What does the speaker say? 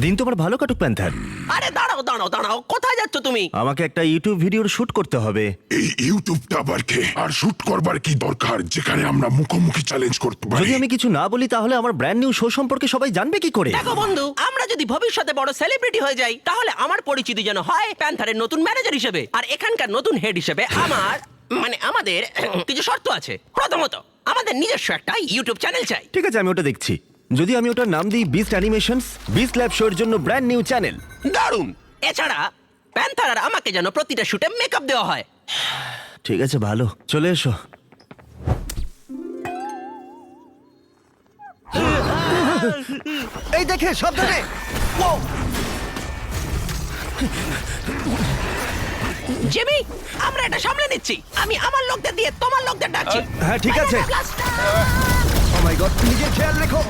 দিন তোমার ভালো কাটুক প্যান্থার। আরে দাঁড়াও দাঁড়াও দাঁড়াও, কোথায় যাচ্ছ তুমি? আমাকে একটা ইউটিউব ভিডিওর শুট করতে হবে। এই ইউটিউবটা আবার কে? আর শুট করবার কি দরকার যেখানে আমরা মুখোমুখি চ্যালেঞ্জ করতে পারি? যদি আমি কিছু না বলি তাহলে আমার ব্র্যান্ড নিউ শো সম্পর্কে সবাই জানবে কি করে? দেখো বন্ধু, আমরা যদি ভবিষ্যতে বড় সেলিব্রিটি হয়ে যাই তাহলে আমার পরিচিতি যেন হয় প্যান্থারের নতুন ম্যানেজার হিসেবে, আর এখানকার নতুন হেড হিসেবে আমাদের কিছু শর্ত আছে। প্রথমত, আমাদের নিজস্ব একটা ইউটিউব চ্যানেল চাই। ঠিক আছে, আমি ওটা দেখছি। যদি আমি ওটার নাম দিই বিস্ট অ্যানিমেশনস, বিস্ট ল্যাব শোর জন্য ব্র্যান্ড নিউ চ্যানেল। দারুণ। এছাড়া প্যান্থার আর আমাকে যেন প্রতিটা শুটে মেকআপ দেওয়া হয়। ঠিক আছে, ভালো, চলে এসো। এই দেখে সাবধানে। জিমি, আমরা এটা সামলে নিচ্ছি। আমি আমার লোকদের দিয়ে তোমার লোকদের ডাকছি। হ্যাঁ, ঠিক আছে। ও মাই গড, নিজের খেয়াল রেখো।